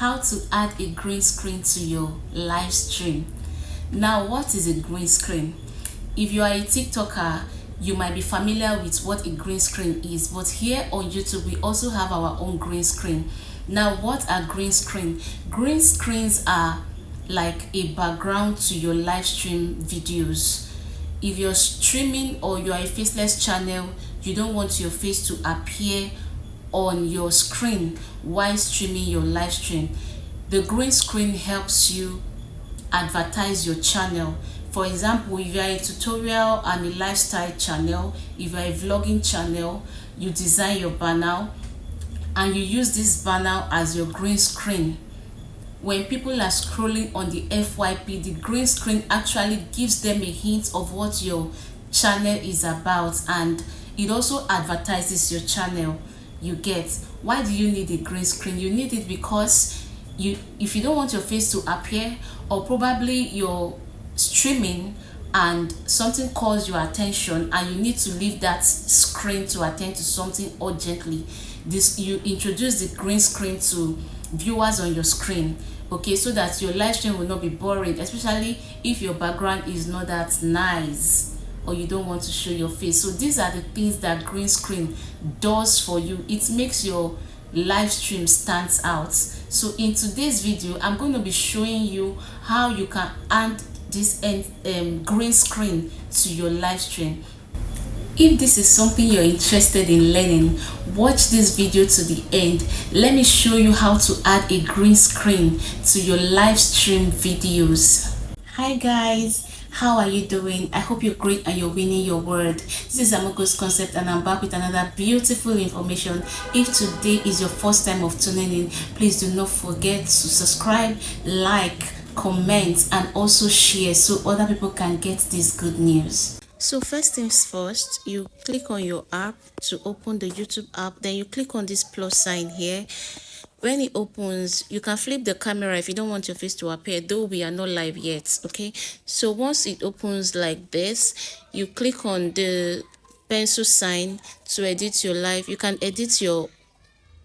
how to add a green screen to your live stream. Now, what is a green screen? If you are a TikToker, you might be familiar with what a green screen is, but here on YouTube we also have our own green screen. Now, what are green screen? Green screens are like a background to your live stream videos. If you're streaming or you're a faceless channel, you don't want your face to appear on your screen while streaming your live stream, the green screen helps you advertise your channel. For example, if you are a tutorial and a lifestyle channel, if you are a vlogging channel, you design your banner and you use this banner as your green screen. When people are scrolling on the FYP, the green screen actually gives them a hint of what your channel is about, and it also advertises your channel. You get. Why do you need a green screen? You need it because if you don't want your face to appear, or probably you're streaming and something calls your attention and you need to leave that screen to attend to something urgently, you introduce the green screen to viewers on your screen, okay, so that your live stream will not be boring, especially if your background is not that nice or you don't want to show your face. So these are the things that green screen does for you. It makes your live stream stands out. So in today's video, I'm going to be showing you how you can add this green screen to your live stream. If this is something you're interested in learning, watch this video to the end. Let me show you how to add a green screen to your live stream videos. Hi guys, how are you doing? I hope you're great and you're winning your word. This is Amogo's Concept and I'm back with another beautiful information. If today is your first time of tuning in, please do not forget to subscribe, like, comment and also share so other people can get this good news. So first things first, you click on your app to open the YouTube app, then you click on this plus sign here. When it opens, you can flip the camera if you don't want your face to appear, though we are not live yet, okay? So once it opens like this, you click on the pencil sign to edit your live. You can edit your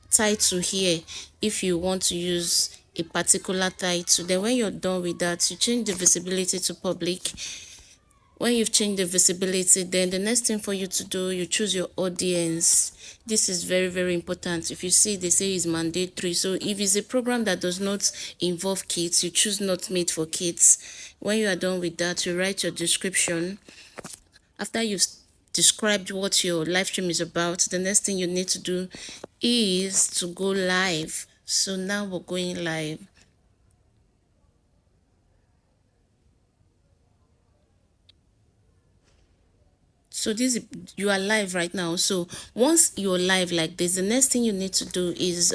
title here if you want to use a particular title. Then when you're done with that, you change the visibility to public. When you've changed the visibility, then the next thing for you to do, you choose your audience. This is very, very important. If you see, they say it's mandatory. So if it's a program that does not involve kids, you choose not made for kids. When you are done with that, you write your description. After you've described what your live stream is about, the next thing you need to do is to go live. So now we're going live. So you are live right now. So once you're live like this, the next thing you need to do is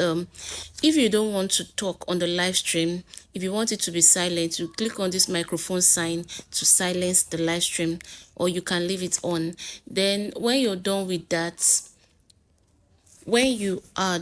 if you don't want to talk on the live stream, if you want it to be silent, you click on this microphone sign to silence the live stream, or you can leave it on. Then when you're done with that, when you are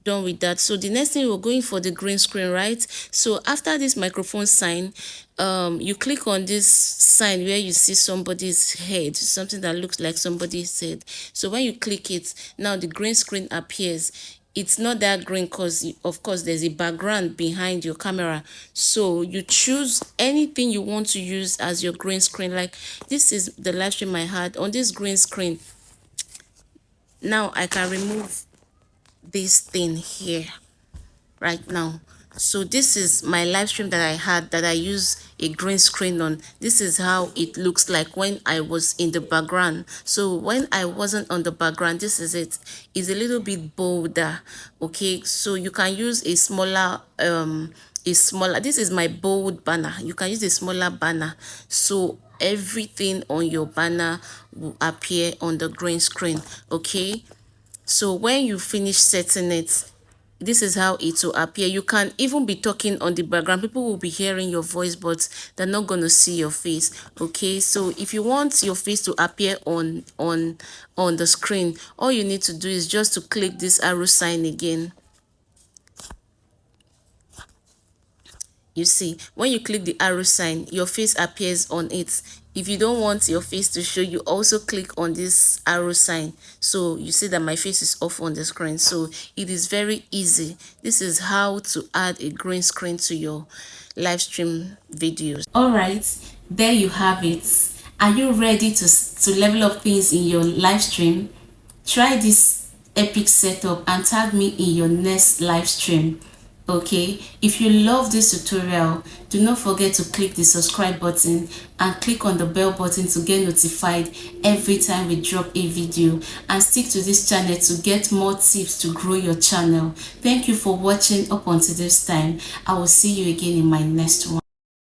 done with that, so the next thing we're going for the green screen, right? So after this microphone sign, you click on this sign where you see somebody's head, something that looks like somebody's head. So when you click it, now the green screen appears. It's not that green because of course there's a background behind your camera, so you choose anything you want to use as your green screen. Like this is the live stream I had on this green screen. Now I can remove this thing here right now. So this is my live stream that I had that I use a green screen on. This is how it looks like when I was in the background. So when I wasn't on the background, this is it. It's a little bit bolder, okay? So you can use a smaller this is my bold banner. You can use a smaller banner, so everything on your banner will appear on the green screen, okay? So when you finish setting it, this is how it will appear. You can even be talking on the background. People will be hearing your voice, but they're not going to see your face, okay? So if you want your face to appear on the screen, all you need to do is just to click this arrow sign again. You see, when you click the arrow sign, your face appears on it. If you don't want your face to show, you also click on this arrow sign. So you see that my face is off on the screen. So it is very easy. This is how to add a green screen to your live stream videos. All right, there you have it. Are you ready to level up things in your live stream? Try this epic setup and tag me in your next live stream. Okay, if you love this tutorial, do not forget to click the subscribe button and click on the bell button to get notified every time we drop a video, and stick to this channel to get more tips to grow your channel. Thank you for watching up until this time. I will see you again in my next one.